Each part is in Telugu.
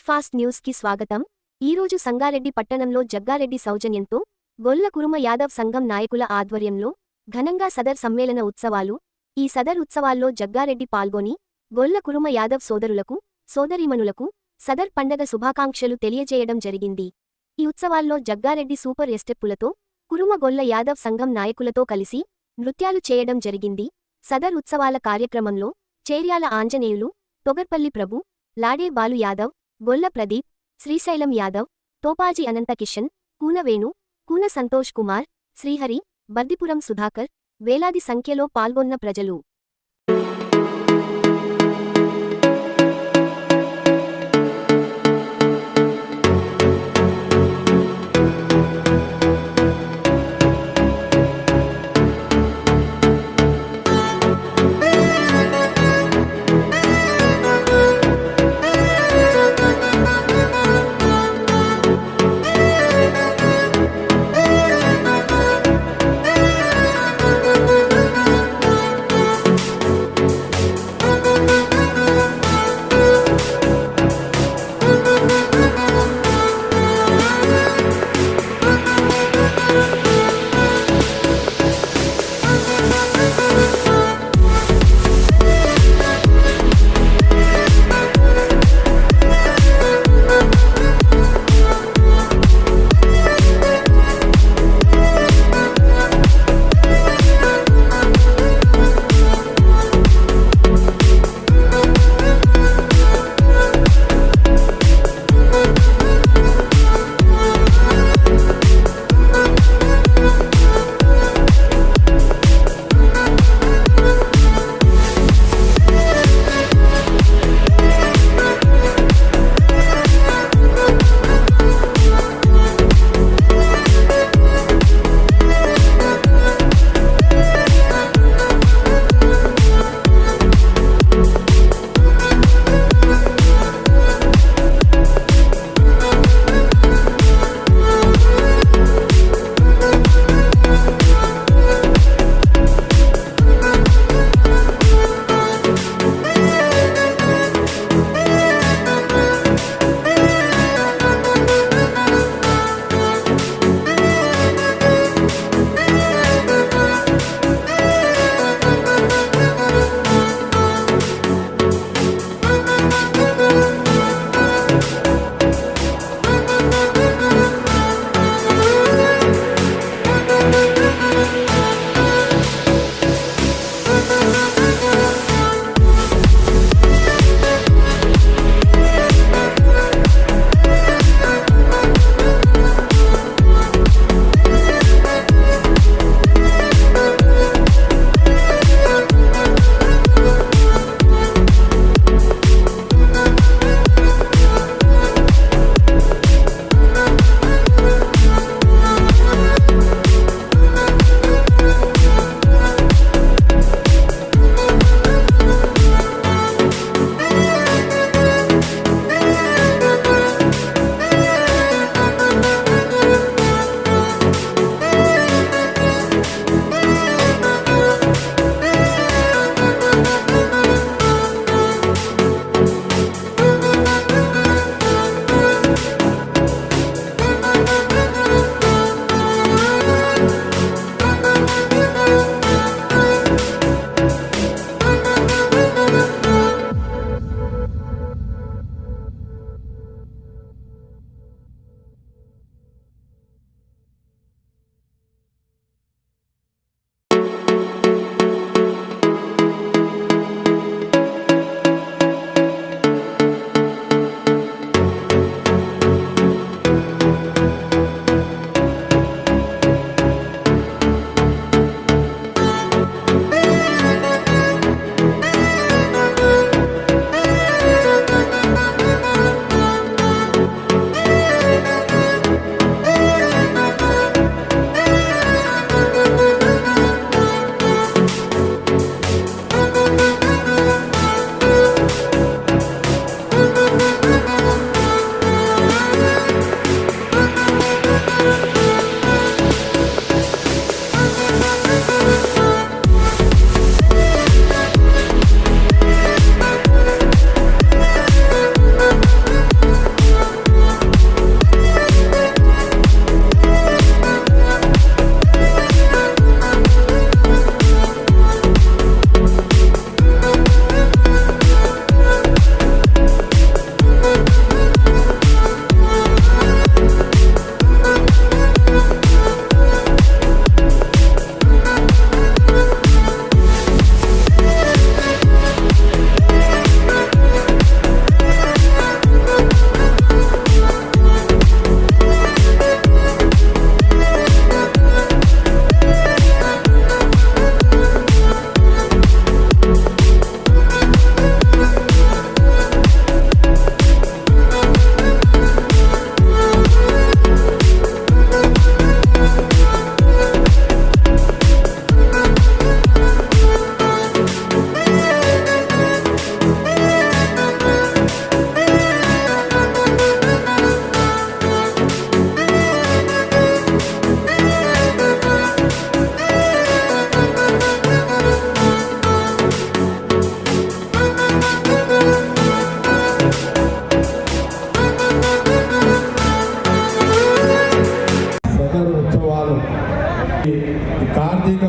ఫాస్ట్ న్యూస్ కి స్వాగతం. ఈరోజు సంగారెడ్డి పట్టణంలో జగ్గారెడ్డి సౌజన్యంతో గొల్ల కురుమ యాదవ్ సంఘం నాయకుల ఆధ్వర్యంలో ఘనంగా సదర్ సమ్మేళన ఉత్సవాలు. ఈ సదర్ ఉత్సవాల్లో జగ్గారెడ్డి పాల్గొని గొల్ల కురుమ యాదవ్ సోదరులకు, సోదరీమణులకు సదర్ పండగ శుభాకాంక్షలు తెలియజేయడం జరిగింది. ఈ ఉత్సవాల్లో జగ్గారెడ్డి సూపర్ ఎస్టెప్పులతో కురుమ గొల్ల యాదవ్ సంఘం నాయకులతో కలిసి నృత్యాలు చేయడం జరిగింది. సదర్ ఉత్సవాల కార్యక్రమంలో చేర్యాల ఆంజనేయులు, తొగర్పల్లి ప్రభు, లాడే బాలు యాదవ్, గొల్ల ప్రదీప్, శ్రీశైలం యాదవ్, తోపాజీ అనంత కిషన్, కూన వేణు, కూన సంతోష్ కుమార్, శ్రీహరి, బర్దిపురం సుధాకర్ వేలాది సంఖ్యలో పాల్గొన్న ప్రజలు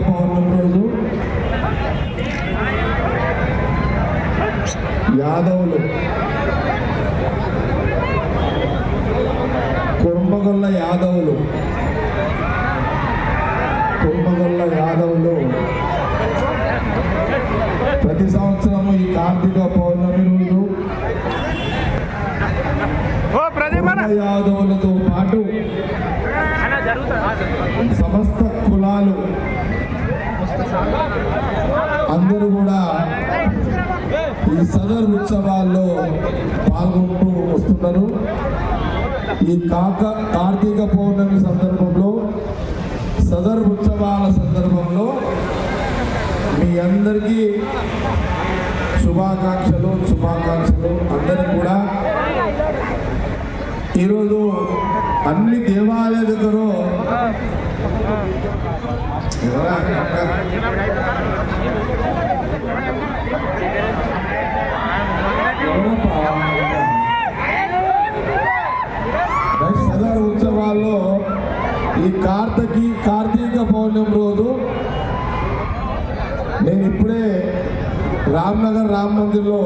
పౌర్ణమి రోజు యాదవులు కుర్మగొల్ల యాదవులు ప్రతి సంవత్సరము ఈ కార్తీక పౌర్ణమి రోజు యాదవులతో పాటు సమస్త కులాలు అందరూ కూడా ఈ సదర్ ఉత్సవాల్లో పాల్గొంటూ వస్తున్నారు. ఈ కార్తీక పౌర్ణమి సందర్భంలో సదర్ ఉత్సవాల సందర్భంలో మీ అందరికీ శుభాకాంక్షలు అందరికీ కూడా. ఈరోజు అన్ని దేవాలయ దగ్గర సదర్ ఉత్సవాల్లో ఈ కార్తీక పౌర్ణమి రోజు నేను ఇప్పుడే రామ్నగర్ రామ్ మందిర్లో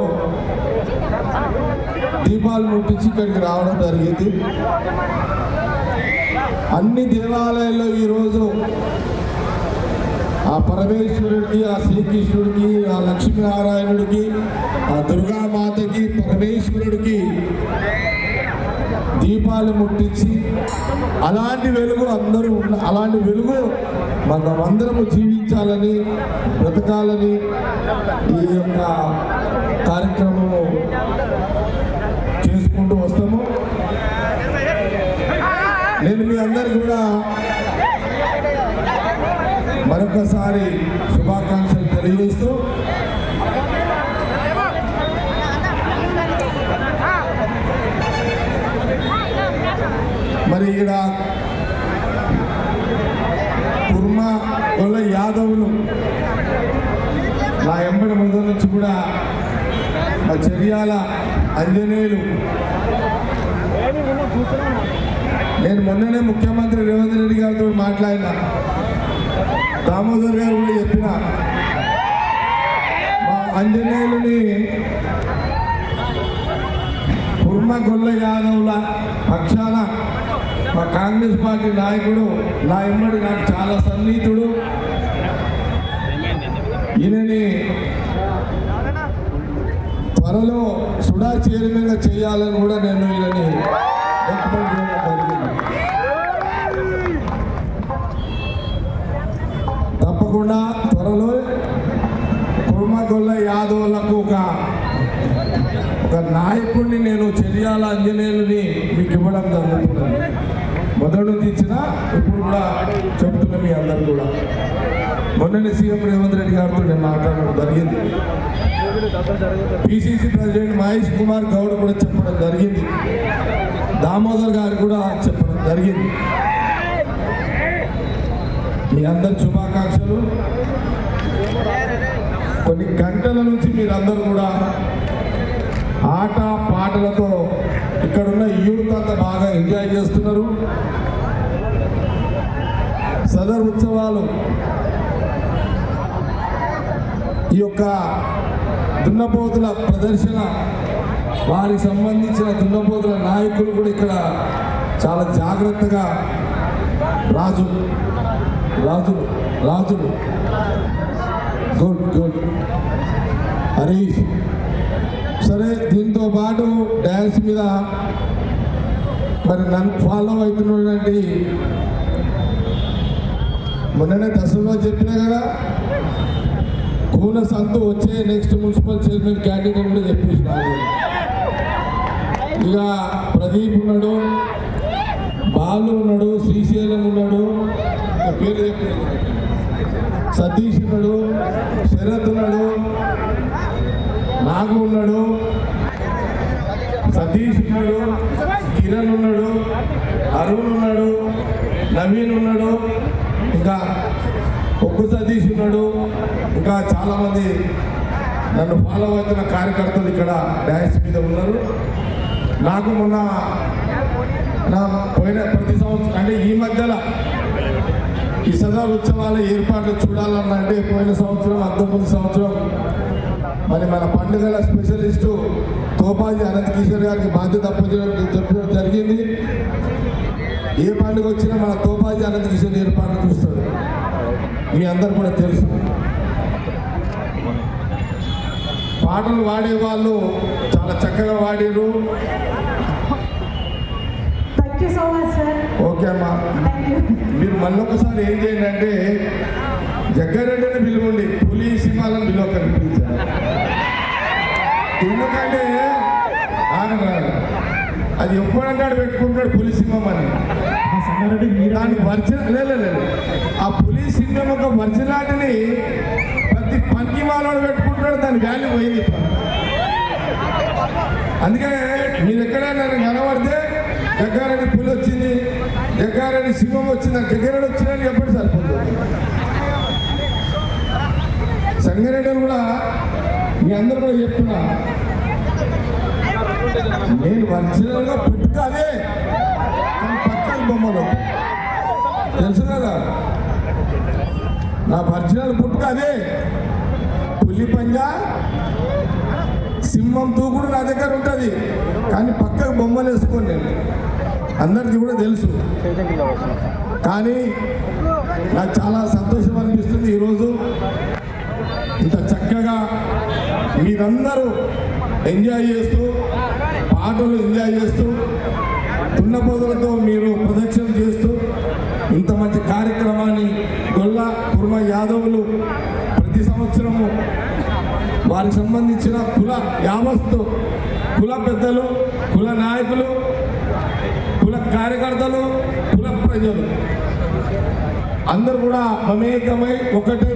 దీపాలు ముట్టించి ఇక్కడికి రావడం జరిగింది. అన్ని దేవాలయాల్లో ఈరోజు ఆ పరమేశ్వరుడికి, ఆ శ్రీకృష్ణుడికి, ఆ లక్ష్మీనారాయణుడికి, ఆ దుర్గామాతకి, పరమేశ్వరుడికి దీపాలు ముట్టించి అలాంటి వెలుగు అలాంటి వెలుగు మనమందరము జీవించాలని, బ్రతకాలని ఈ యొక్క కార్యక్రమము చేసుకుంటూ వస్తాము. నేను మీ అందరికి కూడా మరొకసారి శుభాకాంక్షలు తెలియజేస్తూ మరి ఇక్కడ కుర్మగొల్ల యాదవులు నా ఎంబడి మొదటి నుంచి కూడా మా చర్యాల అంజనేయులు. నేను మొన్ననే ముఖ్యమంత్రి రేవంత్ రెడ్డి గారితో మాట్లాడినా, దామోదర్ గారు కూడా చెప్పిన మా అంజనేయులని కుర్మగొల్ల యాదవుల పక్షాన మా కాంగ్రెస్ పార్టీ నాయకుడు నా ఎమ్మడి నాకు చాలా సన్నిహితుడు. ఈయనని త్వరలో సుడా చైర్మన్గా చేయాలని కూడా నేను ఈయనని రికమెండ్ చేయడం జరిగింది. తప్పకుండా త్వరలో కుర్మగొల్ల యాదవులకు ఒక నాయకుడిని నేను చర్యాల అంజనేయులని మీకు ఇవ్వడం జరుగుతున్నది. మొదటి ఇచ్చిన ఇప్పుడు కూడా చెబుతున్నా మీ అందరు కూడా. మొన్ననే సీఎం రేవంత్ రెడ్డి గారితో నేను మాట్లాడడం జరిగింది. పిసిసి ప్రెసిడెంట్ మహేష్ కుమార్ గౌడ్ కూడా చెప్పడం జరిగింది. దామోదర్ గారు కూడా చెప్పడం జరిగింది. మీ అందరి శుభాకాంక్షలు. కొన్ని గంటల నుంచి మీరందరూ కూడా ఆట పాటలతో ఇక్కడున్న యూత్ అంతా బాగా ఎంజాయ్ చేస్తున్నారు. సదర్ ఉత్సవాలు ఈ యొక్క దున్నపోతుల ప్రదర్శన, వారికి సంబంధించిన దున్నపోతుల నాయకులు కూడా ఇక్కడ చాలా జాగ్రత్తగా రాజులు గుడ్ హరీష్. సరే, దీంతో పాటు డ్యాన్స్ మీద మరి నన్ను ఫాలో అవుతున్నటువంటి మొన్ననే దసరా చెప్పినా కదా, కూన సంతు వచ్చే నెక్స్ట్ మున్సిపల్ చైర్మన్ క్యాండిడేట్ కూడా చెప్పేసినాడు. ఇక ప్రదీప్ ఉన్నాడు, బాలు ఉన్నాడు, శ్రీశైలం ఉన్నాడు, పేరు చెప్పలేదు, సతీష్ ఉన్నాడు, శరత్ ఉన్నాడు, నాగు ఉన్నాడు, సతీష్ ఉన్నాడు, కిరణ్ ఉన్నాడు, అరుణ్ ఉన్నాడు, నవీన్ ఉన్నాడు, ఇంకా ఒక్కు సతీష్ ఉన్నాడు, ఇంకా చాలామంది నన్ను ఫాలో అవుతున్న కార్యకర్తలు ఇక్కడ డ్యాన్స్ మీద ఉన్నారు. నాకు మొన్న పోయిన ప్రతి సంవత్సరం అంటే ఈ ఈ సదర్ ఉత్సవాల ఏర్పాట్లు చూడాలన్నంటే పోయిన సంవత్సరం అంతకుముందు సంవత్సరం మరి మన పండుగల స్పెషలిస్టు తోపాజీ అనంత్ కిషోర్ గారికి బాధ్యత చెప్పడం జరిగింది. ఏ పండుగ వచ్చినా మన తోపాజీ అనంత్ కిషోర్ ఏర్పాట్లు చూస్తాడు, మీ అందరు కూడా తెలుసు. పాటలు వాడేవాళ్ళు చాలా చక్కగా వాడారు. ఓకే అమ్మా, మీరు మళ్ళొకసారి ఏం చేయండి అంటే జగ్గారెడ్డిని పిలువండి, పులి సింహాలను పిలవకండి పిలిచారు. ఎందుకంటే అది ఎప్పుడంటాడు పెట్టుకుంటాడు పులి సింహం అని. దాని వర్జన్ లేదు, ఆ పులి సింహం ఒక వర్జనాటిని ప్రతి పనికి మాలోడు పెట్టుకుంటాడు, దాని వాల్యూ పోయింది. అందుకే మీరు ఎక్కడైనా కనబడితే జగ్గారెడ్డి పులి వచ్చింది, జగ్గారెడ్డి సింహం వచ్చింది, జగ్గారెడ్డి వచ్చిందని చెప్పండి సరిపోతుంది. సంగారెడ్డి కూడా మీ అందరూ కూడా చెప్తున్నా, నేను ఒరిజినల్గా పుట్టుక అదే, కానీ పక్కన బొమ్మలు తెలుసు కదా, నా ఒరిజినల్ పుట్టుక అదే. పులి పంజా సింహం తూకుడు నా దగ్గర ఉంటుంది, కానీ పక్కకు బొమ్మలు వేసుకోండి నేను, అందరికీ కూడా తెలుసు. కానీ నాకు చాలా సంతోషం అనిపిస్తుంది ఈరోజు ఇంత చక్కగా మీరందరూ ఎంజాయ్ చేస్తూ, పాటలు ఎంజాయ్ చేస్తూ, దున్నపోతులతో మీరు ప్రదక్షిణ చేస్తూ ఇంత మంచి కార్యక్రమాన్ని గొల్ల కుర్మ యాదవులు ప్రతి సంవత్సరము వారికి సంబంధించిన కుల యావస్తు, కుల పెద్దలు, కుల నాయకులు, కుల కార్యకర్తలు, కుల ప్రజలు అందరూ కూడా మమేకమై ఒకటే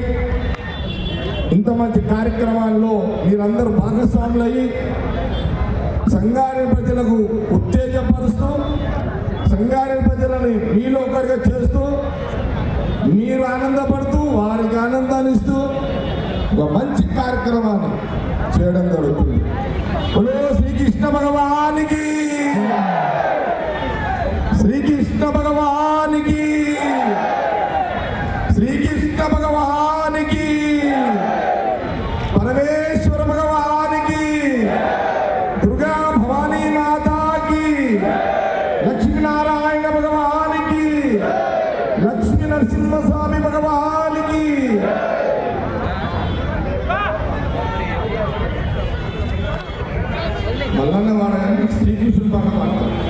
ఇంత మంచి కార్యక్రమాల్లో మీరందరూ భాగస్వాములయ్యి సంగారెడ్డి ప్రజలకు ఉత్తేజపరుస్తూ, సంగారెడ్డి ప్రజలని మీలో ఒకరిగా చేస్తూ, మీరు ఆనందపడుతూ వారికి ఆనందాన్ని ఇస్తూ ఒక మంచి కార్యక్రమాన్ని చేయడం జరుగుతుంది. శ్రీకృష్ణ భగవానికి, శ్రీకృష్ణ భగవానికి, శ్రీకృష్ణ భగవానికి, పరమేశ్వర భగవానికి, దుర్గా భవానీ మాతాకి, లక్ష్మీనారాయణ భగవానికి, లక్ష్మీ నరసింహస్వామి భగవానికి. మల్లన్న వాడగానే శ్రీకృష్ణుడు పాట పాడతారు.